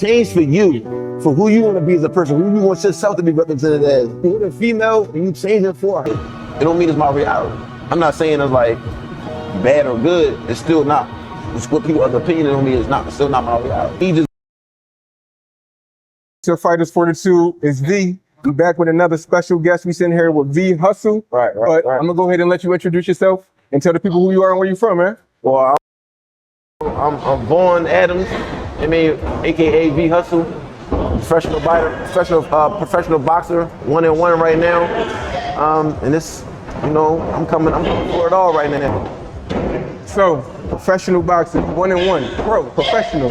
change for you, for who you want to be as a person, who you want yourself to be represented as. You're a female and you changing for her. It don't mean it's my reality. I'm not saying it's like bad or good. It's still not. It's what people have opinion on me. It's still not my reality. He just. Your Fighters 42 is V. I'm back with another special guest. We sitting here with V Hustle. Right. I'm gonna go ahead and let you introduce yourself and tell the people who you are and where you're from, man. Well, I'm Vaughn Adams, aka V Hustle, professional boxer, 1-1 right now. And this, I'm coming for it all right now. So, professional boxer, 1-1, pro, professional.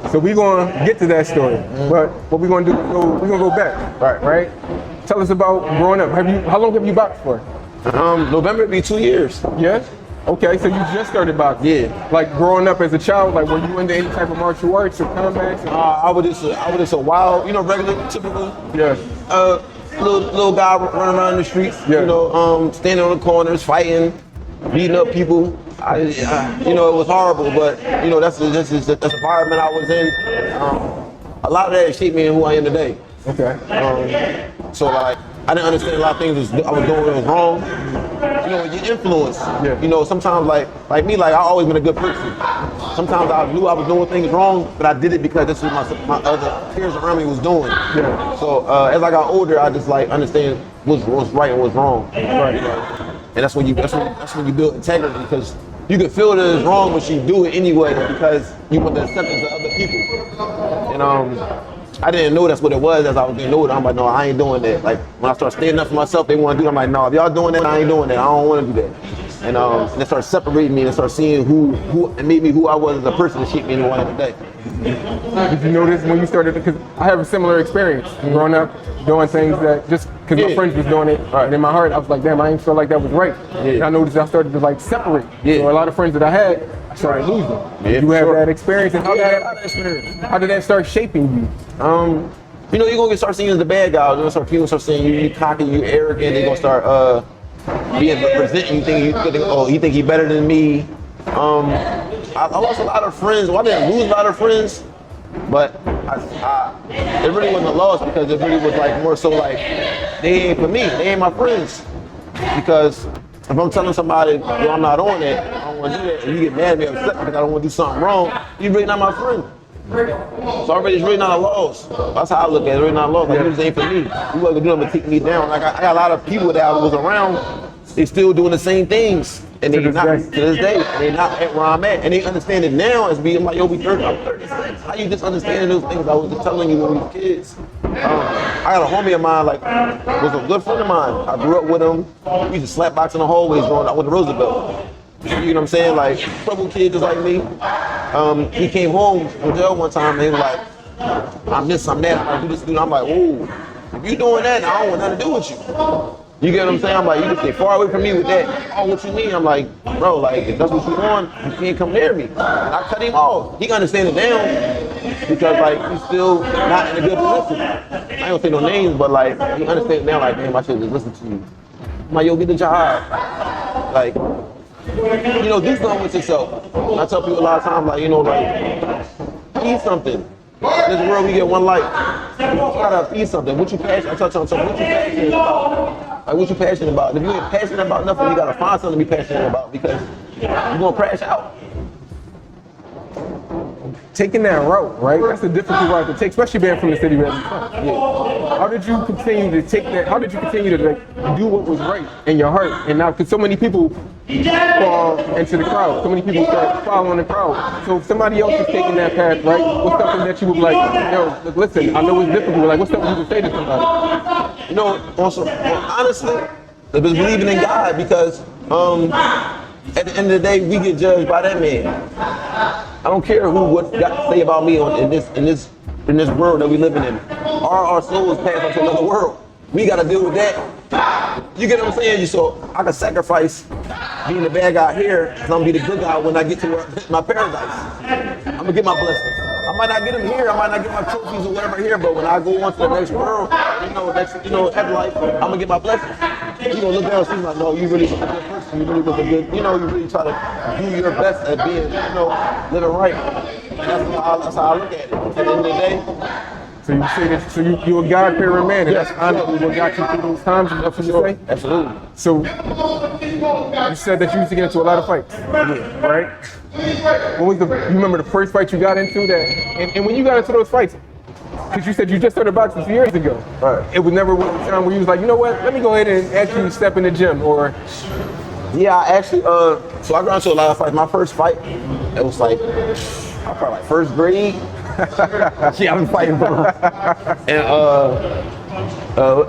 So we're gonna get to that story, but what we're gonna do, we're gonna go back. Right. Tell us about growing up. How long have you boxed for? November will be 2 years. Yeah. Okay, so you just started boxing. Yeah. Like growing up as a child, like were you into any type of martial arts or combats? I was just a wild, regular, typical. Yeah. Little guy running around the streets. Yeah. Standing on the corners, fighting, beating up people. It was horrible, but that's the environment I was in. A lot of that shaped me in who I am today. Okay. So like, I didn't understand a lot of things I was doing that was wrong. Your influence. Yeah. Sometimes like me, I always been a good person. Sometimes I knew I was doing things wrong, but I did it because this was my other peers around me was doing. Yeah. So as I got older, I just understand what's right and what's wrong. Right. And that's when you build integrity, because you can feel that it's wrong, but you do it anyway because you want the acceptance of other people. And I didn't know that's what it was as I was getting older. I'm like, no, I ain't doing that. Like when I start standing up for myself, they want to do it. I'm like, no, if y'all doing that, I ain't doing that. I don't want to do that. And they start separating me and start seeing who it made me who I was as a person to shape me in the one of the day. Did you notice when you started, because I have a similar experience growing up, doing things that just because my friends was doing it, and in my heart I was like, damn, I didn't feel like that was right. And I noticed I started to separate. So a lot of friends that I had, I started losing. You have that experience, and how did that start shaping you? You're gonna start seen as the bad guy. People start saying you cocky, you arrogant. They're gonna start representing you. He think he better than me. I lost a lot of friends. Well, I didn't lose a lot of friends, but it really wasn't a loss, because it really was more so they ain't for me. They ain't my friends. Because if I'm telling somebody, yo, I'm not on that, I don't want to do that, and you get mad at me, upset because I don't want to do something wrong, you're really not my friend. So it's really not a loss. That's how I look at it. It's really not a loss. Like, this ain't for me. You wasn't doing them to take me down. I got a lot of people that I was around, they still doing the same things. And they not to this day. They're not at where I'm at. And they understand it now as being like, yo, I'm 36. How you just understanding those things I was just telling you when we were kids? I got a homie of mine, was a good friend of mine. I grew up with him. We used to slap box in the hallways growing up with the Roosevelt. You know what I'm saying? Trouble kid just like me. He came home from jail one time and he was like, I'm this, I'm that, I'm gonna do this, do that. I'm like, ooh, if you doing that, I don't want nothing to do with you. You get what I'm saying? I'm like, you just stay far away from me with that. Oh, what you mean? I'm like, bro, if that's what you want, you can't come near me. And I cut him off. He can understand it now because he's still not in a good position. I ain't gonna say no names, but he understands it now. Damn, I should just listen to you. I'm like, yo, get the job. Do something with yourself. And I tell people a lot of times, be something. In this world, we get one life. You gotta be something. What you passionate? I touch on something. What you passionate about? What you passionate about? If you ain't passionate about nothing, you gotta find something to be passionate about, because you're gonna crash out. Taking that route, right? That's a difficult route to take, especially being from the city where you're from. Yeah. How did you continue to take that? How did you continue to do what was right in your heart? And now, because so many people fall into the crowd, so many people start following the crowd. So if somebody else is taking that path, right? What's something that you would yo, look, listen, I know it's difficult. What's something you would say to somebody? Honestly, just believing in God, because at the end of the day, we get judged by that man. I don't care what got to say about me in this world that we living in. Our souls pass on to another world. We got to deal with that. You get what I'm saying? So I can sacrifice being the bad guy here, because I'm gonna be the good guy when I get to my paradise. I'm gonna get my blessings. I might not get them here. I might not get my trophies or whatever here, but when I go on to the next world, afterlife, I'm gonna get my blessings. You gonna look down and see like, no, you really was a good person. You really was a good, you really try to do your best at being, living right. And that's how I look at it. At the end of the day. So you say that, so you a God-fearing man, and Yes, that's honestly what got you through those times, is that what you say? Absolutely. So you said that you used to get into a lot of fights, right? What was you remember the first fight you got into that, and when you got into those fights, because you said you just started boxing 2 years ago, Right. It was never one time where you was like, you know what, let me go ahead and actually step in the gym, or... Yeah, I actually, so I got into a lot of fights. My first fight, it was like, I probably like first grade. Yeah, I've been fighting, bro. And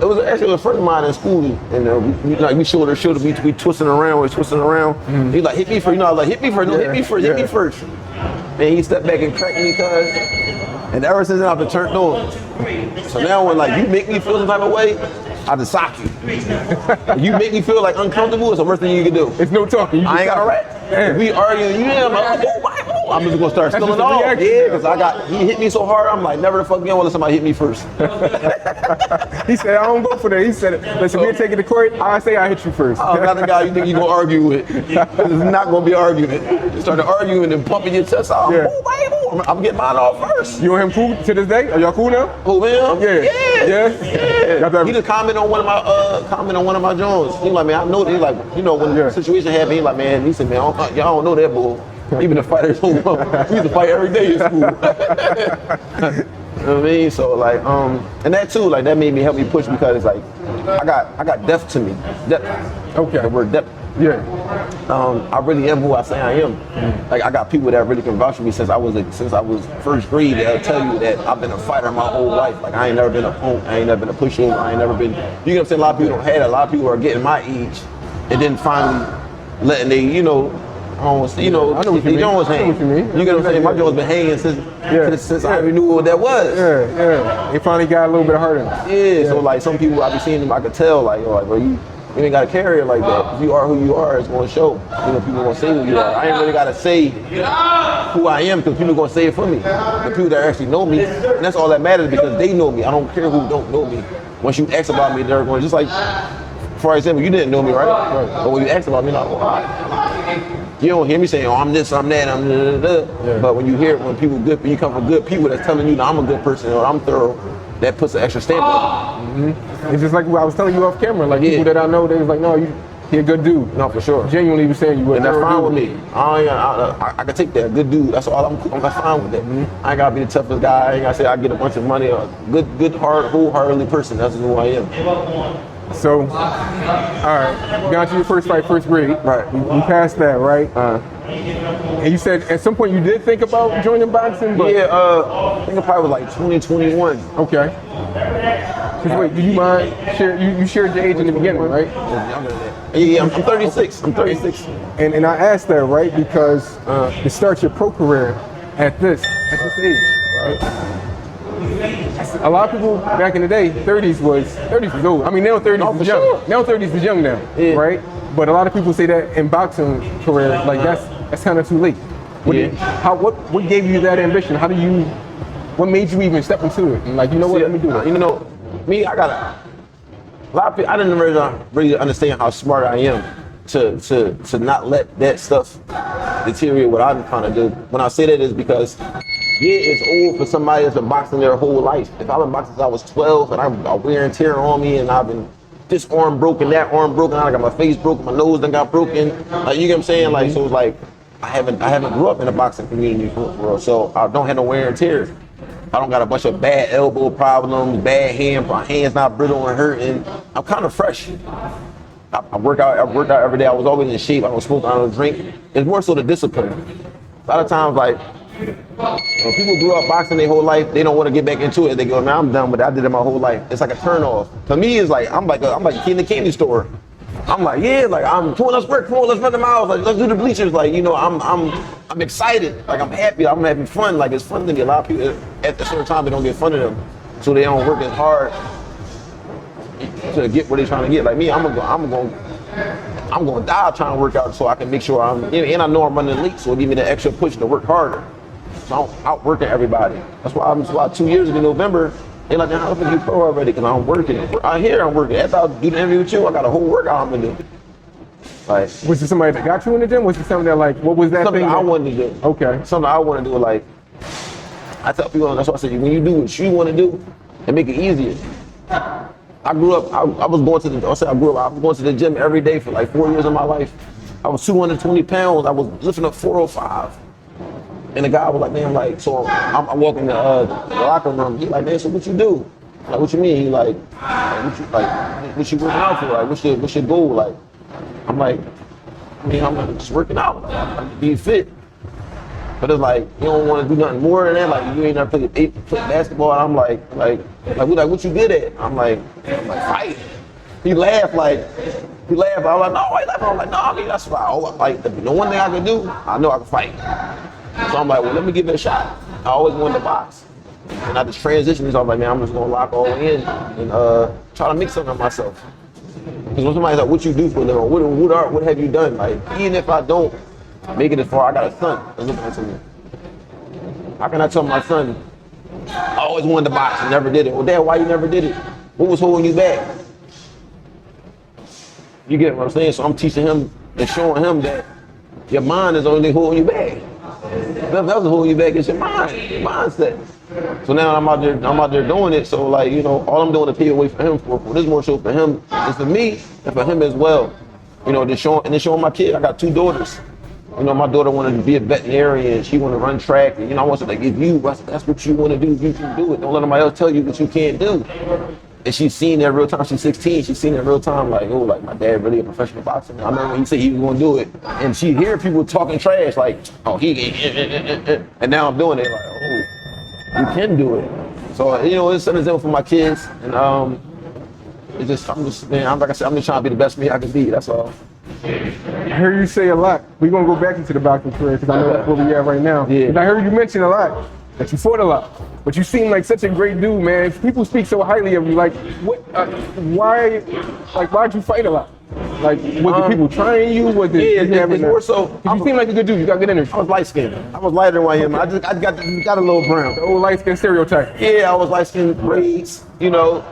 it was actually a friend of mine in school, and we shoulder, we twisting around, Mm-hmm. He like, hit me first, like, hit me first. And he stepped back and cracked me, and ever since then I've been turned on. So now when like you make me feel some type of way, I just sock you. You make me feel like uncomfortable, it's the worst thing you can do. It's no talking. I ain't got a rat. If we arguing, I'm just gonna start spilling off. Yeah, because he hit me so hard, I'm like, never the fuck again, let somebody hit me first. He said, I don't go for that. He said, listen, we're taking the court, I say I hit you first. I'm not the guy you think you're gonna argue with. It's not gonna be an argument. You start arguing and pumping your chest out. Yeah. I'm getting mine off first. You and him cool to this day? Are y'all cool now? Who, him? Yeah. He just comment on one of my Jones. He like, man, I know that. He like, when the situation happened, he like, man, he said, man, y'all don't know that bull. Even the fighters, we used to fight every day in school. You know what I mean? So like, and that too, like that made me help me push because it's like, I got depth to me. Depth. Okay. The word depth. Yeah. I really am who I say I am. Like I got people that really can vouch for me since I was first grade. They'll tell you that I've been a fighter my whole life. Like I ain't never been a punk, I ain't never been a pushover, I ain't never been. You know what I'm saying? A lot of people don't have that. A lot of people are getting my age, and then finally letting they, I know what you mean. They Jones hang. You get what I'm saying? My Jones been hanging since I even knew what that was. Yeah. They finally got a little bit harder. Yeah. So like some people I be seeing them, I could tell like, bro, you ain't gotta carry it like that. If you are who you are, it's gonna show. People gonna say who you are. I ain't really gotta say who I am because people gonna say it for me. The people that actually know me, and that's all that matters because they know me. I don't care who don't know me. Once you ask about me, they're going just like, for example, you didn't know me, right? But when you ask about me, like, you don't hear me saying, I'm this, I'm that, I'm da, da, da. Yeah. But when you hear it, when you come from good people that's telling you, I'm a good person or I'm thorough, that puts an extra stamp on it. Mm-hmm. It's just like I was telling you off camera, like people that I know, they was like, no, you're a good dude. No, for sure. Genuinely was saying you were. And that's fine with me. I can take that. Good dude. That's all. I'm fine with that. Mm-hmm. I ain't gotta be the toughest guy. I ain't gotta say I get a bunch of money. A good, wholeheartedly person. That's who I am. So, all right, you got to your first fight, first grade. Right. We passed that, right? And you said at some point you did think about joining boxing, but I think it probably was like 2021. Okay. Cause wait, do you mind you shared your age in the beginning, right? Yeah, I'm 36. I'm 36. And I asked that, right, because to start your pro career at this age, right? A lot of people back in the day, 30s was old. I mean, now 30s is young. Sure. Now 30s is young now, right? But a lot of people say that in boxing career, like that's kind of too late. What gave you that ambition? What made you even step into it? And like, let me do that. Me, I got a lot of people. I didn't really understand how smart I am to not let that stuff deteriorate what I'm trying to do. When I say that is because it's old for somebody that's been boxing their whole life. If I've been boxing since I was 12 and I got wear and tear on me and I've been this arm broken, that arm broken, I got my face broken, my nose done got broken. Like, you get what I'm saying? Like, so it's like I haven't grew up in the boxing community for so I don't have no wear and tear. I don't got a bunch of bad elbow problems, bad hand, my hands not brittle and hurting. I'm kind of fresh. I work out every day. I was always in shape. I don't smoke, I don't drink. It's more so the discipline. A lot of times, like, when people grew up boxing their whole life, they don't want to get back into it. They go, man, I'm done with it. I did it my whole life. It's like a turn off. For me, it's like I'm like a kid in the candy store. I'm like, come on, let's run the miles, like let's do the bleachers, like, I'm excited, like I'm happy, I'm having fun, like it's fun to me. A lot of people at a certain time they don't get fun of them, so they don't work as hard to get what they're trying to get. Like me, I'm gonna die trying to work out so I can make sure and I know I'm running late, so it give me the extra push to work harder. So I'm outworking everybody. That's why 2 years ago in November, They like, how the fuck you pro already? Because I'm working. I hear I'm working. After I do the interview with you, I got a whole workout I'm gonna do. Like, Was it somebody that got you in the gym? Was it something that like, what was that something thing? I wanted to do. Okay. Something I want to do. Like, I tell people, that's why I say, when you do what you want to do, and make it easier. I grew up. I was going to the. I said I grew up. I was going to the gym every day for like 4 years of my life. I was 220 pounds. I was lifting up 405. And the guy was like, man, like, so I'm walking the locker room. He like, man, so what you do? Like, what you mean? He like what you working out for? Like, what's your goal? Like, I'm like, I mean, I'm just working out. Like, to be fit. But it's like, you don't want to do nothing more than that. Like, you ain't never played basketball. And I'm like, what you good at? I'm like, fight. He laughed. I was like, no, why you laughing? I'm like, no, I mean, that's why. Like, the one thing I can do, I know I can fight. So I'm like, well, let me give it a shot. I always wanted to box. And I just transitioned, so I'm like, man, I'm just gonna lock all in and try to make something of myself. Because when somebody's like, what you do for a living, what have you done? Like, even if I don't make it as far, I got a son that's looking at me. How can I tell my son, I always wanted to box and never did it? Well, Dad, why you never did it? What was holding you back? You get what I'm saying? So I'm teaching him and showing him that your mind is only holding you back. Nothing else is holding you back, it's your mind, your mindset. So now I'm out there doing it. So like, you know, all I'm doing is pay away for him for this more so for him and for me and for him as well. You know, just showing my kid. I got 2 daughters. You know, my daughter wanted to be a veterinarian. She wanted to run track. And, you know, I want to like, if that's what you want to do, you can do it. Don't let nobody else tell you what you can't do. And she's seen that real time. She's 16. She's seen that real time. Like, oh, like my dad really a professional boxer. I remember when he said he was going to do it, and she hear people talking trash, like, oh, and now I'm doing it. Like, oh, you can do it. So you know, it's an example for my kids, and it's just, like I said, I'm just trying to be the best me I can be. That's all. I heard you say a lot. We're gonna go back into the boxing career because I know that's where we at right now. Yeah. And I heard you mention a lot that you fought a lot, but you seem like such a great dude, man. People speak so highly of you. Like, what? Why'd you fight a lot? Like, was it people trying you? Was it? Yeah, it's more so. You seem like a good dude. You got good energy. I was light skinned. I was lighter than I am. I got a little brown. The old light skin stereotype. Yeah, I was light skinned, braids. You know,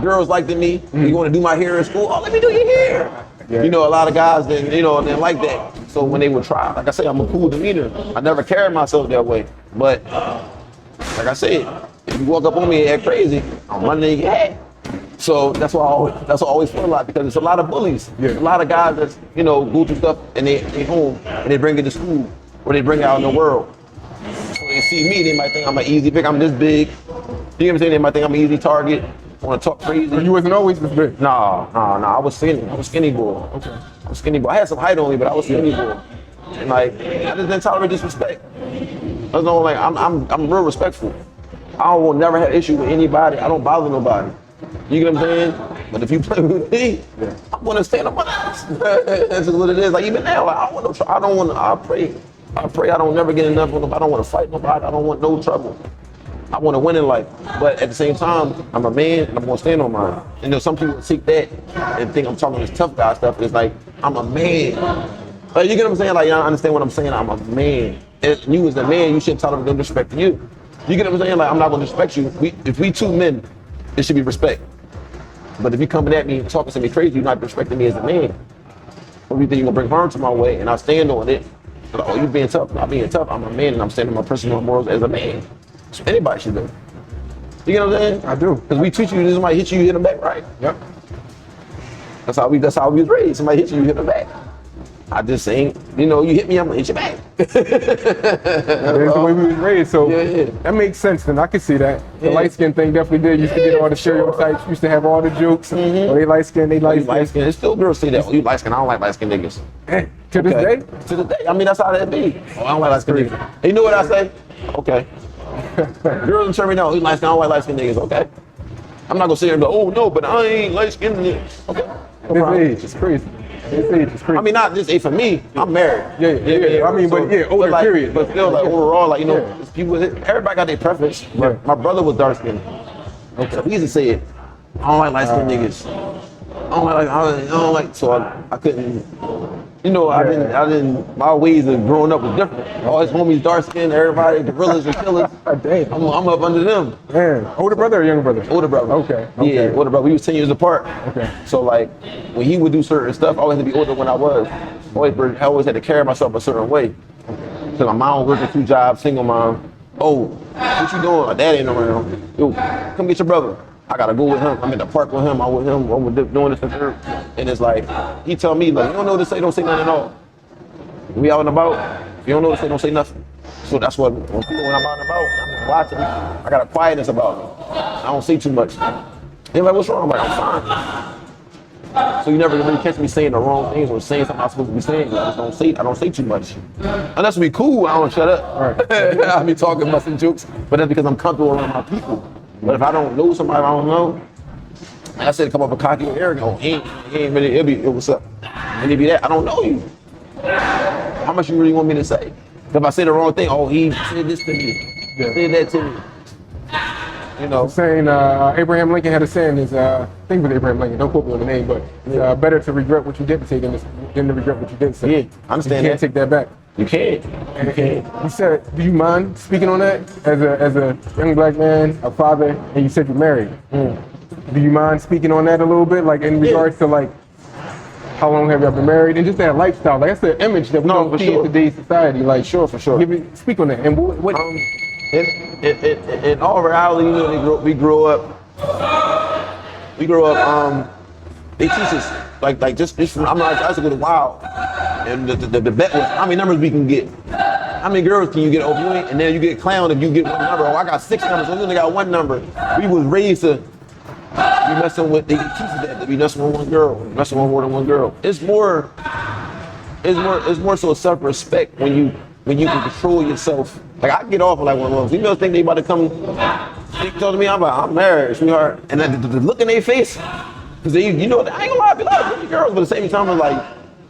girls liked me. You want to do my hair in school? Oh, let me do your hair. Yeah. You know, a lot of guys didn't like that. So when they would try, like I say, I'm a cool demeanor. I never carried myself that way. But like I said, if you walk up on me and act crazy, I'm running in your head. So that's why I always feel a lot, because it's a lot of bullies. Yeah. A lot of guys that, you know, go through stuff and they home and they bring it to school or they bring it out in the world. So they see me, they might think I'm an easy pick. I'm this big. You know what I'm saying? They might think I'm an easy target. Want to talk crazy? But you wasn't always this big. Nah. I was skinny. I was skinny boy. Okay. I was skinny boy. I had some height on me, but I was skinny boy. And like, I just didn't tolerate disrespect. I was like, I'm real respectful. I will never have issue with anybody. I don't bother nobody. You get what I'm saying? But if you play with me, I'm gonna stand up my ass. That's just what it is. Like even now, like, I pray I don't never get enough with nobody. I don't want to fight nobody. I don't want no trouble. I want to win in life, but at the same time, I'm a man and I'm gonna stand on mine. You know, some people take that and think I'm talking this tough guy stuff. It's like, I'm a man. Like, you get what I'm saying? Like, y'all understand what I'm saying? I'm a man. And you as a man, you shouldn't tolerate them disrespecting you. You get what I'm saying? Like, I'm not gonna respect you. If we 2 men, it should be respect. But if you coming at me and talking to me crazy, you're not respecting me as a man. Or you think you're gonna bring harm to my way and I stand on it. Like, oh, you being tough, not being tough. I'm a man and I'm standing on my personal morals as a man. So anybody should do. You get what I'm saying? I do. Because we teach you, somebody hit you, you hit them back, right? Yep. That's how we was raised. Somebody hit you hit them back. I just ain't, you know, you hit me, I'm gonna hit you back. That's the way we was raised, so that makes sense, and I can see that. The light skin thing definitely did. Used to get all the stereotypes, used to have all the jokes. Oh, they light skin, they light skin. There's still girls say that, oh, you light skin, I don't like light skin niggas. To this day? To the day. I mean, that's how that be. Oh, I don't like light skin niggas. And you know what I say? Okay. Girls in Sherman, no, you light skin, I don't like light skin niggas, okay? I'm not gonna sit here and go, oh no, but I ain't light skin niggas. Okay. No this age is crazy. I mean, not just for me. I'm married. Yeah. I mean, so, older like, period. But still, like overall, like, you know, people, everybody got their preference. But my brother was dark skinned. Okay. So he used to say it. I don't like light skinned niggas. I don't like. So I couldn't. You know, my ways of growing up was different. All his homies dark skinned, everybody, gorillas and killers. Damn. I'm up under them. Man, older brother or younger brother? Older brother. Okay. Yeah, older brother. We was 10 years apart. Okay. So like, when he would do certain stuff, I always had to be older when I was. I always had to carry myself a certain way. Because my mom was working 2 jobs, single mom. Oh, what you doing? My dad ain't around. Yo, come get your brother. I gotta go with him. I'm in the park with him. I'm with him. I'm doing this and that. And it's like, he tell me, like, you don't know what to say, don't say nothing at all. We out and about. If you don't know what to say, don't say nothing. So that's what, when I'm out and about, I'm watching. I got a quietness about me. I don't say too much. They're like, what's wrong? I'm like, I'm fine. So you never really catch me saying the wrong things or saying something I'm supposed to be saying. I don't say too much. Unless we cool, I don't shut up. Right. I be talking, busting jokes, but that's because I'm comfortable around my people. But if I don't know somebody I don't know, and I said come up a cocky or arrogant, oh, he ain't really, what's up? And it be that, I don't know you. How much you really want me to say? If I say the wrong thing, oh, he said this to me, said that to me. You know. Saying Abraham Lincoln had a saying, I think it was Abraham Lincoln, don't quote me on the name, but it's better to regret what you didn't say than to regret what you didn't say. Yeah, I understand you can't take that back. You can't. You said, do you mind speaking on that as a young black man, a father, and you said you're married? Do you mind speaking on that a little bit, like in regards to like how long have y'all been married and just that lifestyle? Like that's the image that we don't see in today's society. Like for sure. Speak on that. And what in all reality, you know, we grow up. They teach us like just from, I'm not. I used to go to Wild, and the bet was how many numbers we can get. How many girls can you get? Oh, you ain't, and then you get clowned if you get one number. Oh, I got 6 numbers, so you only got 1 number. We was raised to be messing with. They teach us that to be messing with one girl, messing with more than one girl. It's more so self-respect when you can control yourself. Like I get off like when females think they about to come speak to me, I'm like, I'm married, sweetheart. And then the look in their face, because you know, I ain't gonna lie, I be like pretty girls, but at the same time, I'm like,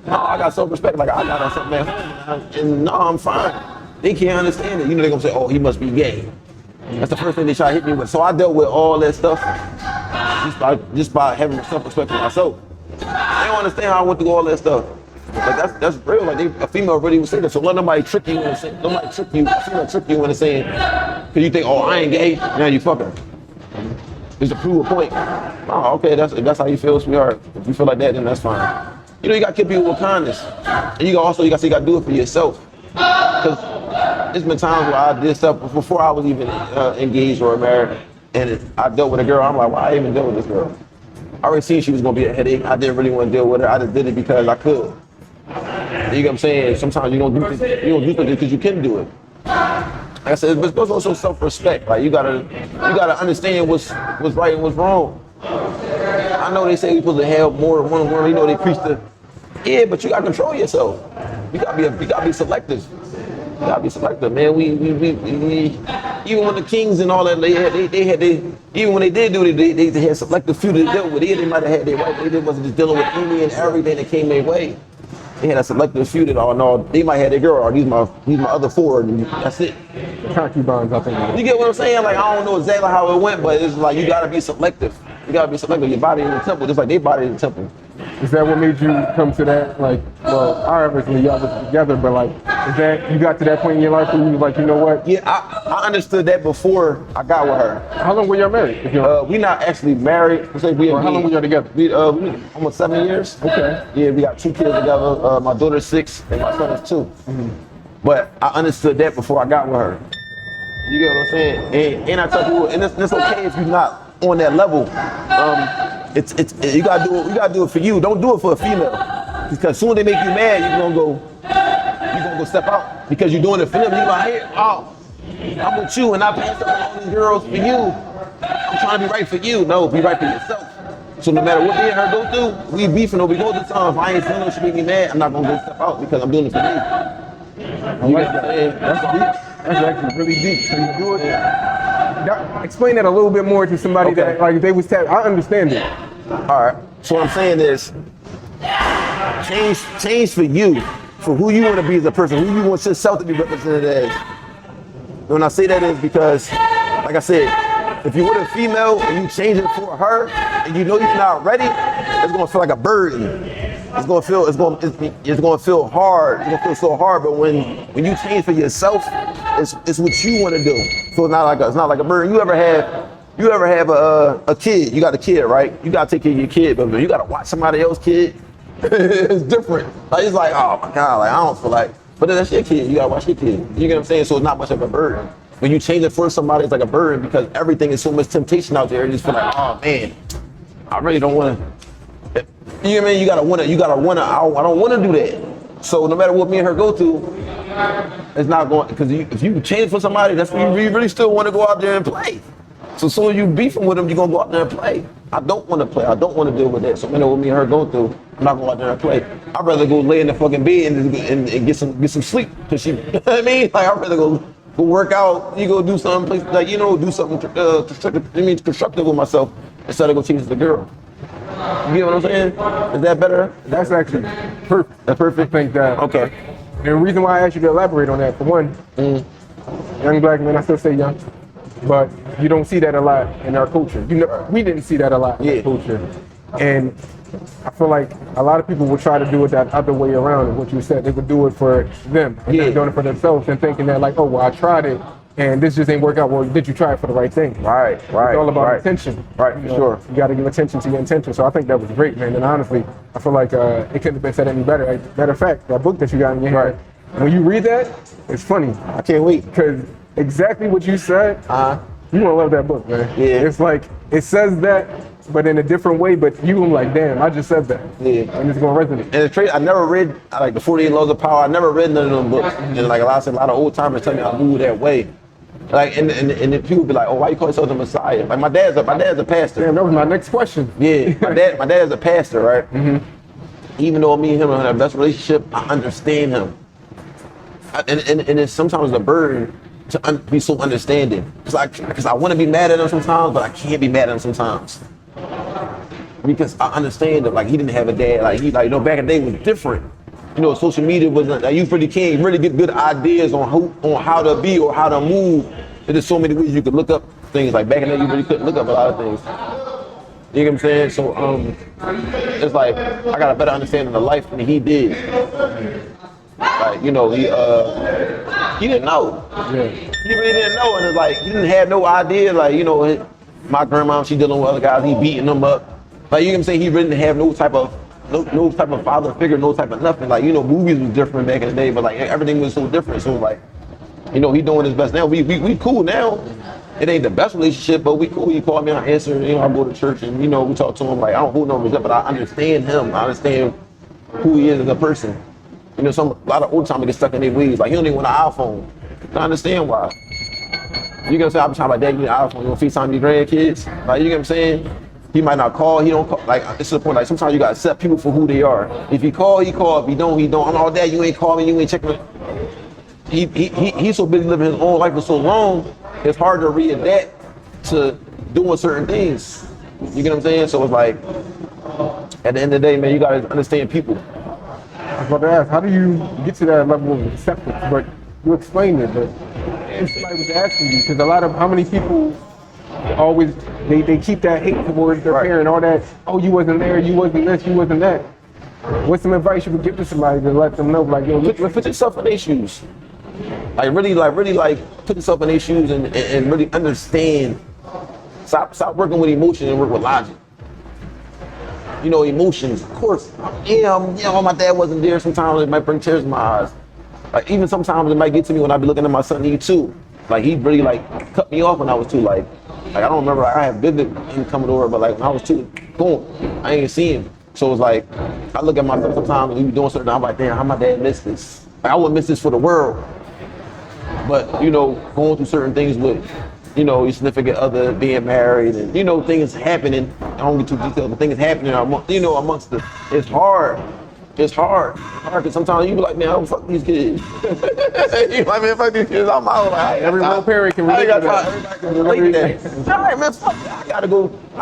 no, I got self-respect, like I got something at home, and no, I'm fine. They can't understand it. You know, they're gonna say, oh, he must be gay. That's the first thing they try to hit me with. So I dealt with all that stuff just by having self-respect for myself. They don't understand how I went through all that stuff. Like that's real. Like a female really would say that. So let nobody trick you into saying, a female trick you into saying, because you think, oh, I ain't gay, now you fuck her. Just to prove a point. Oh, okay, that's how you feel, sweetheart. If you feel like that, then that's fine. You know, you gotta kill people with kindness. And you gotta do it for yourself. Because there's been times where I did stuff before I was even engaged or married, and I dealt with a girl, I'm like, why I even deal with this girl? I already seen she was gonna be a headache. I didn't really want to deal with her. I just did it because I could. You know what I'm saying? Sometimes you don't do things because you can do it. Like I said, it's also self-respect. Like you gotta understand what's right and what's wrong. I know they say we're supposed to have more than one woman. You know they preach yeah, but you gotta control yourself. You gotta be selective. You gotta be selective, man. We even when the kings and all that, they had even when they did do it, they had selective few to deal with. They might have had their wife. They wasn't just dealing with any and everything that came their way. They had a selective few that they might have their girl, or these my other 4, and that's it. Concubines, I think. You get what I'm saying? Like I don't know exactly how it went, but it's like you gotta be selective. You gotta be selective. Your body in the temple, just like their body in the temple. Is that what made you come to that? Like, well, obviously y'all was together, but like, is that you got to that point in your life where you was like, you know what? Yeah, I understood that before I got with her. How long were y'all married? We not actually married. How long were y'all together? We almost 7 years. Okay. Yeah, we got 2 kids together. My daughter's 6 and my son is 2. Mm-hmm. But I understood that before I got with her. You get what I'm saying? And I tell people, and it's okay if you're not on that level. You gotta do it for you. Don't do it for a female. Because soon they make you mad, you're gonna go step out. Because you're doing it for them. You're like, hey, I'm with you and I passed up all these girls for you. I'm trying to be right for you. No, be right for yourself. So no matter what me and her go through, we beefing or we go through time. If I ain't feeling she make me mad, I'm not gonna go step out because I'm doing it for me. You get what I'm saying? That's deep. That's actually really deep. So you do it. Explain that a little bit more to somebody that like they was I understand it. All right. So what I'm saying is change for you, for who you want to be as a person, who you want yourself to be represented as. And when I say that is because, like I said, if you're with a female and you change it for her and you know you're not ready, it's gonna feel like a burden. it's gonna feel hard. It's gonna feel so hard. But when you change for yourself, it's what you want to do. So it's not like a burden. You ever have a kid? You got a kid, right? You gotta take care of your kid, but you gotta watch somebody else's kid. It's different. Like it's like, oh my God, like I don't feel like. But that's your kid. You gotta watch your kid. You get what I'm saying? So it's not much of a burden. When you change it for somebody, it's like a burden because everything is so much temptation out there. You just feel like, oh man, I really don't want to. You know what I mean? You gotta wanna. I don't want to do that. So no matter what me and her go through, it's not going because if you change for somebody, that's when you really still want to go out there and play. So soon as you beefing with them, you're gonna go out there and play. I don't want to play. I don't want to deal with that. So no matter what me and her go through, I'm not going out there and play. I'd rather go lay in the fucking bed and get some sleep. Cause you know what I mean? Like I'd rather go work out. You go do something like do something constructive with myself instead of go chase the girl. You get what I'm saying? Is that better? That's actually perfect. That's perfect. I think that. Okay. And the reason why I asked you to elaborate on that, for one, young black men, I still say young, but you don't see that a lot in our culture. We didn't see that a lot in our culture. And I feel like a lot of people would try to do it that other way around. And what you said, they would do it for them and not doing it for themselves and thinking that like, oh, well, I tried it and this just ain't work out. Well, did you try it for the right thing? Right. It's all about intention. Right, for sure. You got to give attention to your intention. So I think that was great, man. And honestly, I feel like it couldn't have been said any better. Like, matter of fact, that book that you got in your hand, when you read that, it's funny. I can't wait. Because exactly what you said, you gonna love that book, man. Yeah. It's like, it says that, but in a different way, but you gonna like, damn, I just said that. Yeah. And it's gonna resonate. And it's crazy, I never read like the 48 Laws of Power. I never read none of them books. And like a lot of old timers tell me I move that way. Like and then people be like, oh, why you call yourself the Messiah? Like my dad's a pastor. Damn, that was my next question. Yeah, my dad is a pastor, right? Even though me and him don't have the best relationship, I understand him. And it's sometimes a burden to be so understanding. Because I want to be mad at him sometimes, but I can't be mad at him sometimes. Because I understand that like he didn't have a dad. Like back in the day was different. Social media wasn't like you really can't really get good ideas on how to be or how to move. There's so many ways you could look up things. Like back in the day you really couldn't look up a lot of things. You get what I'm saying? So it's like I got a better understanding of life than he did. Like, he didn't know. Yeah. He really didn't know, and it's like he didn't have no idea. Like, my grandma, she dealing with other guys, he beating them up. Like, you know what I'm saying? He really didn't have no type of father figure, no type of nothing. Like, movies was different back in the day, but like everything was so different. So like, he doing his best now. We cool now. It ain't the best relationship, but we cool. He called me, I answer. I go to church and we talk to him. Like, I don't hold no respect, but I understand him. I understand who he is as a person. A lot of old timers get stuck in their ways. Like, he don't even want an iPhone. I understand why. You get what I'm saying? I'm trying my dad, give me an iPhone. You want to FaceTime your grandkids? Like, you get what I'm saying? He might not call, he don't call. Like, this is the point, like, sometimes you got to accept people for who they are. If he call, he call. If he don't, he don't. I'm all dad, you ain't calling, you ain't checking. He's so busy living his own life for so long, it's hard to readapt to doing certain things. You get what I'm saying? So it's like, at the end of the day, man, you got to understand people. I was about to ask, how do you get to that level of acceptance? But you explained it, but if somebody was asking you, because how many people always, they keep that hate towards their parent, all that, oh, you wasn't there, you wasn't this, you wasn't that. What's some advice you would give to somebody to let them know, like, yo, put yourself in their shoes. Really put yourself in their shoes and really understand. Stop working with emotion and work with logic. Emotions, of course. My dad wasn't there. Sometimes it might bring tears in my eyes. Like, even sometimes it might get to me when I be looking at my son, he too. Like, he really cut me off when I was too, I don't remember, I have vivid him coming over, but when I was too, boom, I ain't see him. So it's like, I look at myself sometimes and he be doing something, I'm like, damn, how my dad missed this? I wouldn't miss this for the world. But, going through certain things with, your significant other being married and, things happening. I don't get too detailed, but things happening, amongst it's hard. It's hard because sometimes you be like, man, I don't fuck these kids. You like, man, fuck these kids. I'm out. Like, every real parent can relate to that. Everybody can relate to that. All right, man, fuck that. I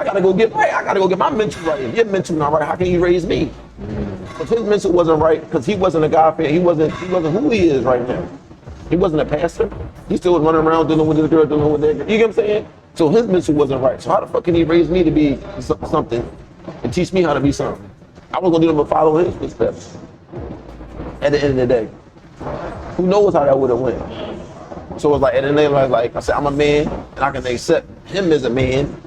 gotta go get right. I gotta go get my mental right. If your mental not right, how can you raise me? If his mental wasn't right, because he wasn't a God fan, he wasn't who he is right now. He wasn't a pastor. He still was running around dealing with this girl, dealing with that girl. You get what I'm saying? So his mental wasn't right. So how the fuck can he raise me to be something and teach me how to be something? I was gonna do them but follow his footsteps. At the end of the day, who knows how that would have went? So it's like at the end of the day, like I said, I'm a man, and I can accept him as a man.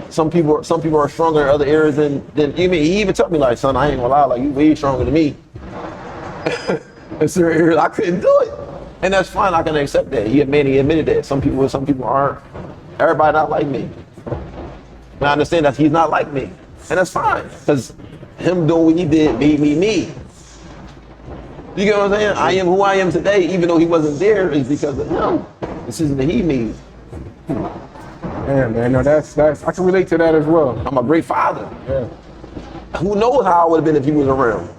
Some people are stronger in other areas than you. Mean he even told me like, son, I ain't gonna lie, like you way stronger than me. In certain areas, I couldn't do it, and that's fine. I can accept that. He admitted that. Some people aren't. Everybody not like me. And I understand that he's not like me, and that's fine. Cause him doing what he did made me me. You get what I'm saying? I am who I am today, even though he wasn't there, is because of him. Decision that he made. Yeah, man. No, that's. I can relate to that as well. I'm a great father. Yeah. Who knows how I would have been if he was around?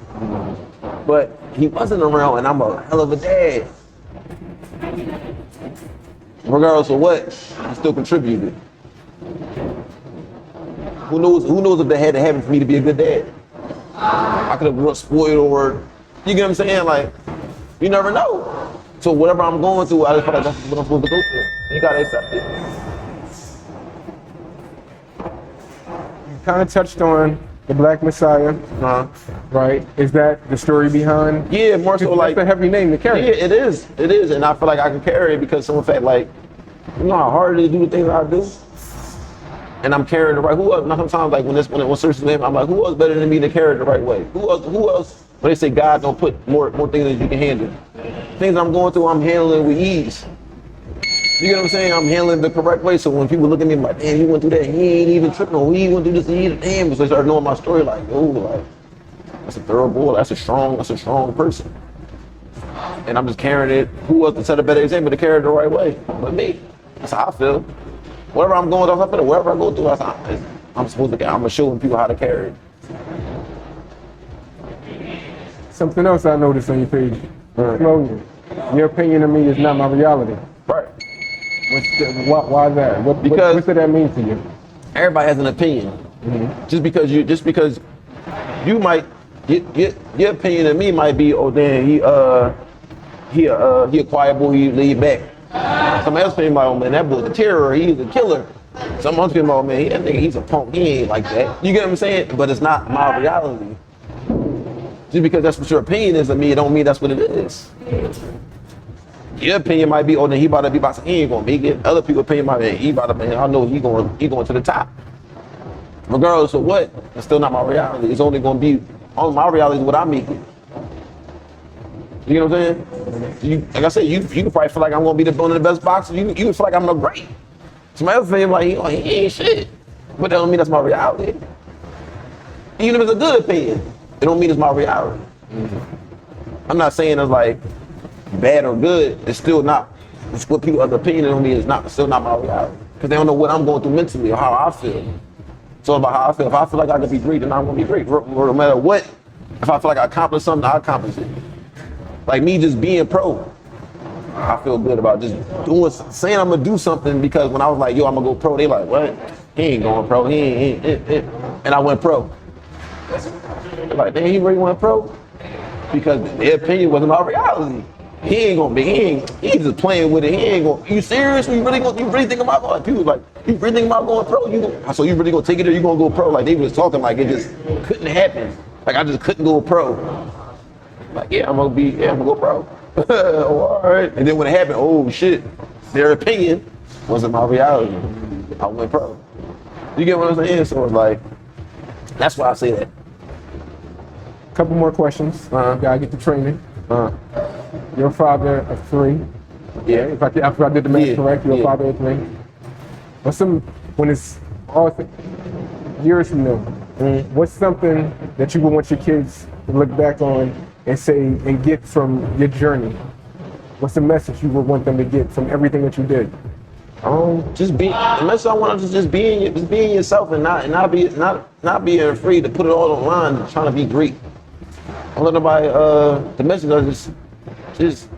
But he wasn't around, and I'm a hell of a dad. Regardless of what, I still contributed. Who knows if they had to happen for me to be a good dad? I could have grew up spoiled, or you get what I'm saying? Like, you never know. So whatever I'm going through, I just feel like that's what I'm supposed to go through. You gotta accept it. You kind of touched on the Black Messiah, right? Is that the story behind? Yeah, more so like that's a heavy name to carry. Yeah, it is, and I feel like I can carry it because some fact, like, you know how hard it is to do the things I do, and I'm carrying the right. Who else? Sometimes like when searches name, I'm like, who else better than me to carry it the right way? Who else? When they say God don't put more things than you can handle, things I'm going through, I'm handling with ease. You get what I'm saying? I'm handling the correct way. So when people look at me like, damn, he went through that, he ain't even tripping, or he went through this, he ain't damn. So they start knowing my story, like, oh, like that's a thorough boy, that's a strong person. And I'm just carrying it. Who else to set a better example to carry it the right way? But me. That's how I feel. Whatever I'm going through, wherever I go through, I'm supposed to. I'm showing people how to carry it. Something else I noticed on your page. Slogan. Your opinion of me is not my reality. Right. Why that? What does that mean to you? Everybody has an opinion. Mm-hmm. Just because you might your opinion of me might be, oh damn, he a quiet boy, he laid back. Somebody else opinion about, oh man, that boy's a terror, he's a killer. Someone else opinion about, man, that nigga, he's a punk, he ain't like that. You get what I'm saying? But it's not my reality. Just because that's what your opinion is of me, it don't mean that's what it is. Your opinion might be, oh, then he about to he ain't gonna make it. Other people's opinion might be, he about to, man, I know he going to the top. Regardless of what, it's still not my reality. It's only gonna be, my reality is what I make it. You know what I'm saying? Like I said, you can probably feel like I'm gonna be one of the best boxers. You can feel like I'm a great. Somebody else opinion like, oh, he ain't shit. But that don't mean that's my reality. Even if it's a good opinion, it don't mean it's my reality. Mm-hmm. I'm not saying it's like bad or good. It's still not. It's what people other opinion on me is not still not my reality because they don't know what I'm going through mentally or how I feel. So about how I feel. If I feel like I can be great, then I'm gonna be great. No matter what. If I feel like I accomplished something, I accomplish it. Like me just being pro, I feel good about just saying I'm gonna do something because when I was like, yo, I'm gonna go pro, they like, what? He ain't going pro. He ain't. And I went pro. They're like, damn, he really went pro? Because their opinion wasn't my reality. He ain't gonna be, he's just playing with it. He ain't gonna, you serious? You really think about going? People like, you really think about going pro? So you really gonna take it or you gonna go pro? Like they was talking like it just couldn't happen. Like I just couldn't go pro. Like, yeah, I'm gonna go pro. Oh, all right. And then when it happened, oh shit, their opinion wasn't my reality. I went pro. You get what I'm saying? So it's like, that's why I say that. Couple more questions. Gotta get the training. You're a father of 3. Yeah. If I did the math correct, you're a father of 3. When it's all years from now, what's something that you would want your kids to look back on and say and get from your journey? What's the message you would want them to get from everything that you did? The message I want is just being yourself and not being afraid to put it all online, trying to be great. Don't let nobody. The message is just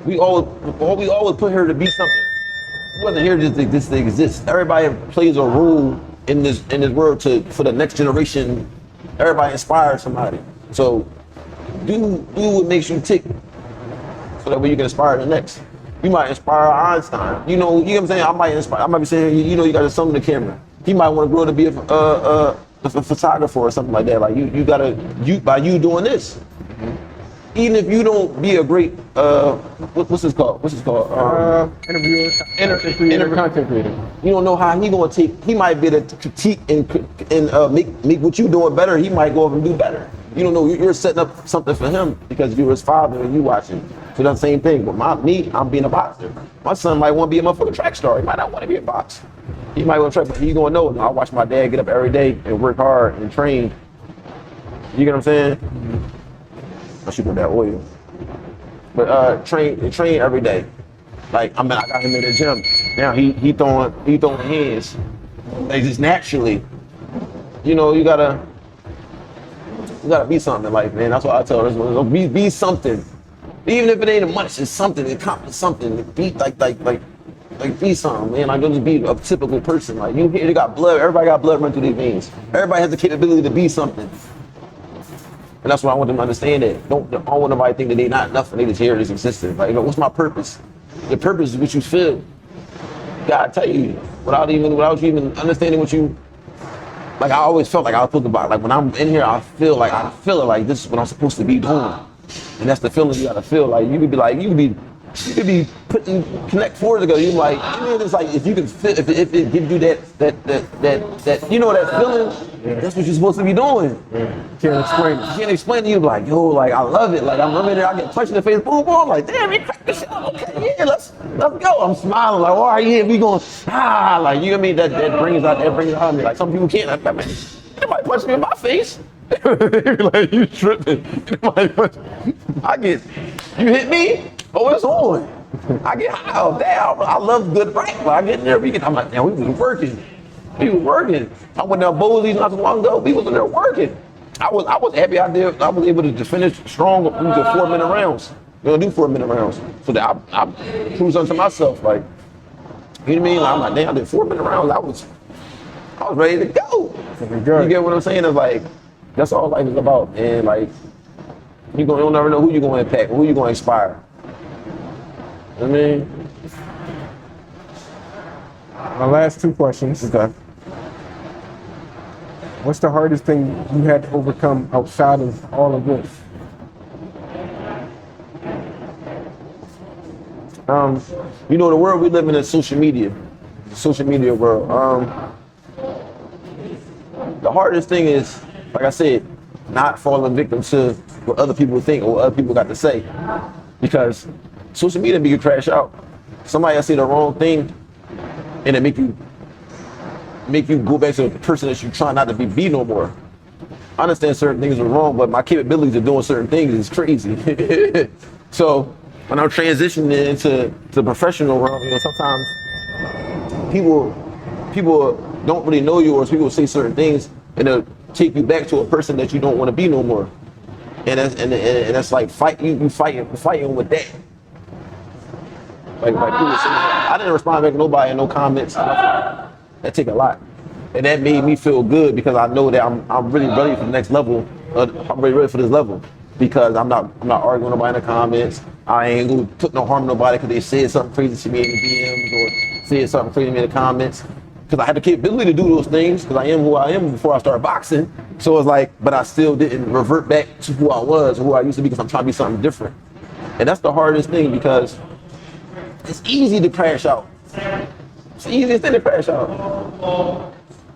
we always put her to be something. We wasn't here just to exist. Everybody plays a role in this world for the next generation. Everybody inspires somebody. So do what makes you tick, so that way you can inspire the next. You might inspire Einstein. You know what I'm saying? I might be saying, you got a son on the camera. He might want to grow to be a photographer or something like that. Like you gotta by you doing this. Even if you don't be a great what's this called? Interviewer, content creator. You don't know how he gonna take. He might be able to critique and make what you doing better. He might go over and do better. You don't know. You're setting up something for him because you're his father and you watching. So that's the same thing. But I'm being a boxer. My son might want to be a motherfucking track star. He might not want to be a boxer. He might want to try, but he gonna know. No, I watch my dad get up every day and work hard and train. You get what I'm saying? I should put that oil. But train every day. Like I got him in the gym. Now he throwing hands. Like just naturally. You know, you gotta be something in life, man. That's what I tell her. Be something. Even if it ain't much, it's something, accomplish something. Be like be something, man. Like don't just be a typical person. Like you got blood, everybody got blood running through their veins. Everybody has the capability to be something. And that's what I want them to understand. That I don't want nobody to think that they not enough and they just here this existence. Like, what's my purpose? Your purpose is what you feel. God tell you without you even understanding what you. Like I always felt like I was supposed to buy. Like when I'm in here, I feel it like this is what I'm supposed to be doing. And that's the feeling you gotta feel. Like you could be putting connect fours together. You like, I mean, it's like if you can fit, if it gives you that you know that feeling, that's what you're supposed to be doing. Can't explain it. You can't explain to you like, yo, like I love it. Like I'm running there, I get punched in the face, boom, boom. I'm like, damn, you cracked this shit up. Okay, yeah, let's go. I'm smiling like, all right, yeah, we going, like you know what I mean? That brings out me. Like some people can't. Like, man, somebody punch me in my face. They be like, you tripping. You hit me? Oh, it's on. I get high off that. I love good rap. I get in there, I'm like, damn, we was working. I went down Bowley's not too long ago. We was in there working. I was happy I was able to finish strong with the 4-minute rounds. We're gonna do 4-minute rounds. So that I proved something to myself. Like, you know what I mean? Like, I'm like, damn, I did 4-minute rounds. I was ready to go. You get what I'm saying? It's like, that's all life is about. And like, you'll never know who you're gonna impact, who you're gonna inspire. You know what I mean? My last 2 questions. Okay. What's the hardest thing you had to overcome outside of all of this? You know, the world we live in is social media world. The hardest thing is, like I said, not falling victim to what other people think or what other people got to say. Because social media make you crash out. Somebody else say the wrong thing and it make you go back to the person that you try not to be no more. I understand certain things are wrong, but my capabilities of doing certain things is crazy. So when I'm transitioning into the professional realm, you know, sometimes people don't really know you, or people say certain things and they'll take you back to a person that you don't want to be no more. And that's like you fighting with that. Like people say, I didn't respond back to nobody and no comments. That take a lot. And that made me feel good because I know that I'm really ready for the next level. I'm really ready for this level because I'm not arguing with nobody in the comments. I ain't gonna put no harm to nobody because they said something crazy to me in the DMs or said something crazy to me in the comments. Because I had the capability to do those things because I am who I am before I started boxing. So it's like, but I still didn't revert back to who I was, who I used to be, because I'm trying to be something different. And that's the hardest thing because it's easy to crash out. It's the easiest thing to crash out.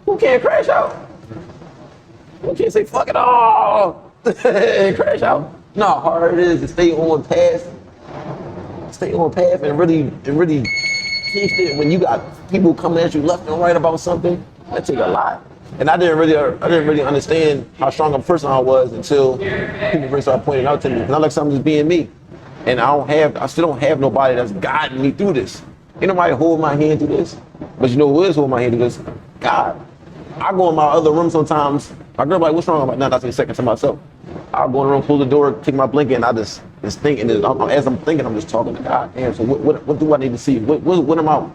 Who can't crash out? Who can't say fuck it all and crash out? You know how hard it is to stay on path and really teach it when you got people coming at you left and right about something. That take a lot. And I didn't really understand how strong a person I was until people really started pointing out to me. Because I like something just being me. And I still don't have nobody that's guiding me through this. Ain't nobody hold my hand through this. But you know who is holding my hand through this? God. I go in my other room sometimes. My girl be like, what's wrong? I'm like, nah, that's a second to myself. I'll go in the room, close the door, take my blanket, and I just think. And as I'm thinking, I'm just talking to God. Damn, so what do I need to see? What am I?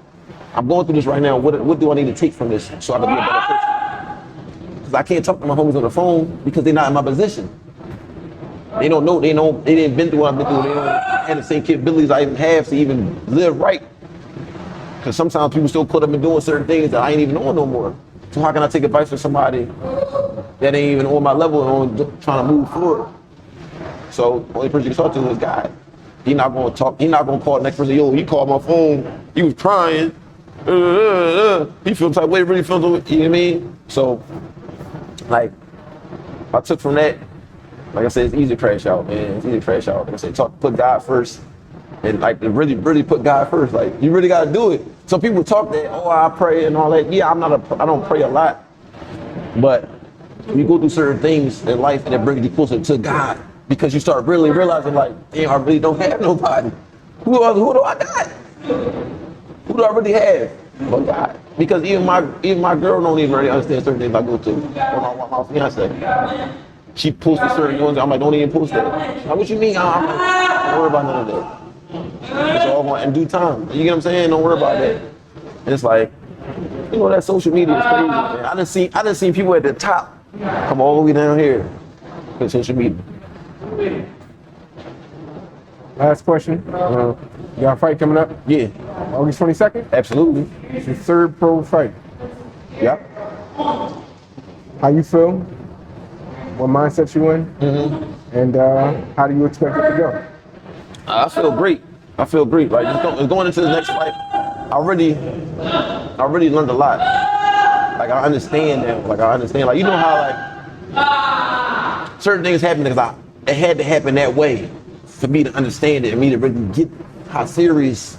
I'm going through this right now. What do I need to take from this so I can be a better person? Because I can't talk to my homies on the phone because they're not in my position. They don't know. They didn't been through what I've been through. They don't have the same capabilities I even have to even live right. Because sometimes people still put up and doing certain things that I ain't even on no more. So how can I take advice from somebody that ain't even on my level and on trying to move forward. So the only person you can talk to is God. He not gonna talk. He not gonna call the next person. Yo, he called my phone. He was crying. He feels like way really feels. You know what I mean? So, like, I took from that. Like I said, it's easy to crash out, man. It's easy to crash out. Like I said, put God first, and like really put God first. Like you really gotta do it. Some people talk that, oh, I pray and all that. Yeah, I don't pray a lot, but you go through certain things in life and it brings you closer to God because you start really realizing, like, damn, I really don't have nobody. Who do I got? Who do I really have? But God. Because even my girl don't even really understand certain things I go through. Or my fiance. She posted certain ones. I'm like, don't even post that. Like, what you mean? I'm like, don't worry about none of that. It's all in due time. You get what I'm saying? Don't worry about that. And it's like, you know, that social media is crazy, man. I done seen people at the top come all the way down here with social media. Last question. You got a fight coming up? Yeah. August 22nd? Absolutely. It's your third pro fight. Yep. How you feel? What mindset you in? Mm-hmm. And how do you expect it to go? I feel great. Like just going into the next fight, I really learned a lot. Like I understand that. Like you know how like certain things happen because it had to happen that way for me to understand it and me to really get how serious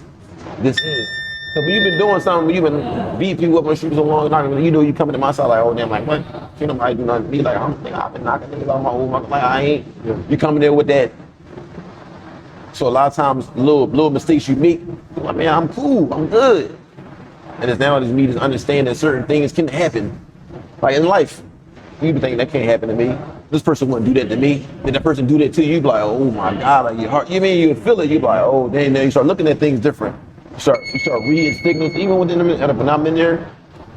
this is. So when you've been doing something, when you've been beating people up on the street so long, you know you coming to my side like, oh damn, like what? You know, nobody do nothing to me. Like I've been knocking niggas out my whole life. Like I ain't. Yeah. You coming there with that. So a lot of times, little mistakes you make, like, man, I'm cool, I'm good. And it's now me just understanding that certain things can happen. Like in life, you be thinking that can't happen to me. This person wouldn't do that to me. Then that person do that to you, you be like, oh my God, like your heart. You mean you feel it? You be like, oh, then you start looking at things different. You start reading signals, even within a minute. When I'm in there,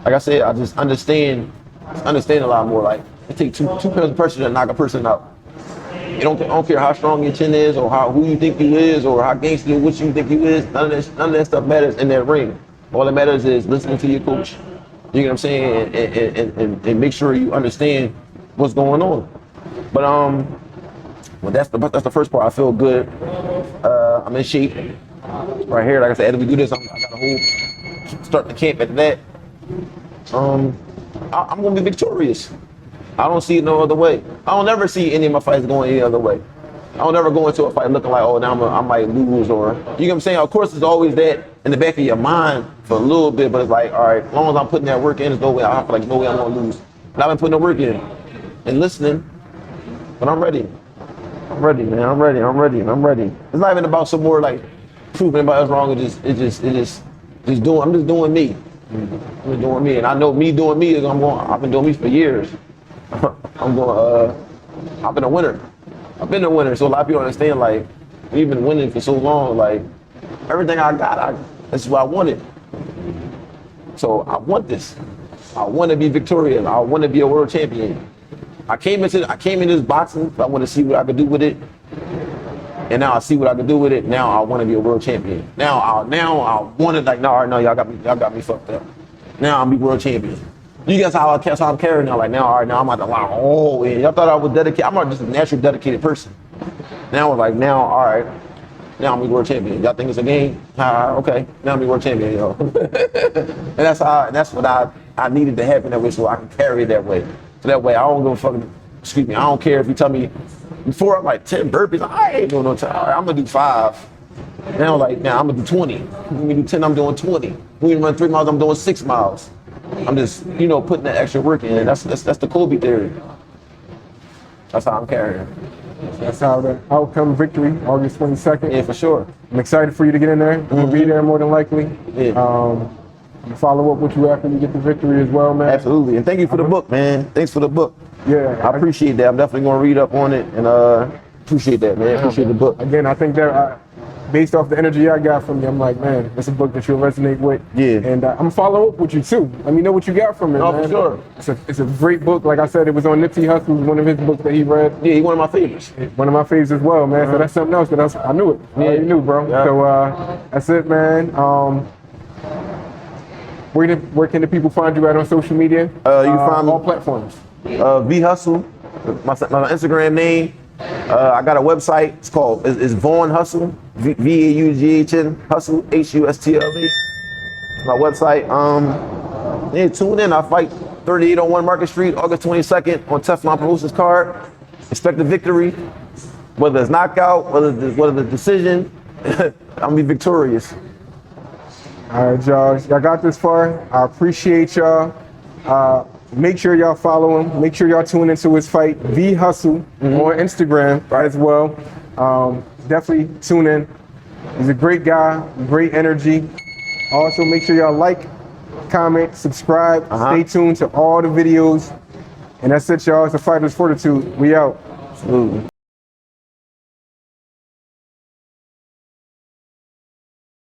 like I said, I just understand a lot more. Like it takes two pounds of pressure to knock a person out. I don't care how strong your chin is, or who you think you is, or how gangster what you think you is. None of that stuff matters in that ring. All that matters is listening to your coach. You know what I'm saying, and make sure you understand what's going on. But well, that's the first part. I feel good. I'm in shape. Right here, like I said, as we do this, I got a whole start the camp at that. I'm gonna be victorious. I don't see it no other way. I don't ever see any of my fights going any other way. I don't ever go into a fight looking like, oh, now I might lose, or, you know what I'm saying? Of course, there's always that in the back of your mind for a little bit, but it's like, all right, as long as I'm putting that work in, there's no way, I feel like no way I'm gonna lose. And I've been putting the work in and listening, but I'm ready. I'm ready, man. I'm ready. It's not even about some more like proving anybody else wrong. I'm just doing me. I'm just doing me, and I know me doing me is I've been doing me for years. I've been a winner. So a lot of people understand, like, we've been winning for so long, like, everything I got, this is what I wanted. So I want this. I want to be victorious. I want to be a world champion. I came in this boxing, I want to see what I could do with it. And now I see what I can do with it. Now I want to be a world champion. Now I want to, like, no, y'all got me fucked up. Now I'm be world champion. You guys how I'm carrying now. Like now, all right, now I'm at the line. Oh, yeah. Y'all thought I was dedicated. I'm not just a natural dedicated person. Now it's like, now, all right, now I'm a world champion. Y'all think it's a game? Okay, now I'm a world champion, yo. And that's what I needed to happen that way, so I can carry it that way. So that way I don't go fucking, excuse me, I don't care if you tell me before I'm like 10 burpees, I ain't doing no time. All right, I'm gonna do 5. Now I'm gonna do 20. When we do 10, I'm doing 20. When we run 3 miles, I'm doing 6 miles. I'm just, putting that extra work in. That's the Kobe theory. That's how I'm carrying. That's how the outcome victory, August 22nd. Yeah, for sure. I'm excited for you to get in there. You'll be there more than likely. Yeah. Follow up with you after you get the victory as well, man. Absolutely. And thank you for the book, man. Thanks for the book. Yeah. I appreciate that. I'm definitely going to read up on it and appreciate that, man. Appreciate the book. Again, I think that based off the energy I got from you, I'm like, man, it's a book that you'll resonate with. Yeah. And I'm going to follow up with you, too. Let me know what you got from it, man. For sure. It's a great book. Like I said, it was on Nipsey Hussle's, one of his books that he read. Yeah, he's one of my favorites. One of my favorites as well, man. So that's something else that I knew it. Yeah. You knew, bro. Yeah. So that's it, man. Where can the people find you at on social media? You can find me all platforms. V Hustle, my Instagram name. I got a website. It's called it's Vaughn Hustle, Vaughn Hustle, HUSTLE. My website. Yeah, tune in. I fight 3801 Market Street, August 22nd on Teflon Promotions card. Expect a victory, whether it's knockout, whether the decision. I'm gonna be victorious. All right, y'all. Y'all got this far. I appreciate y'all. Make sure y'all follow him. Make sure y'all tune into his fight, V Hustle, on Instagram as well. Definitely tune in. He's a great guy, great energy. Also, make sure y'all like, comment, subscribe. Stay tuned to all the videos. And that's it, y'all. It's a Fighter's Fortitude. We out. Absolutely.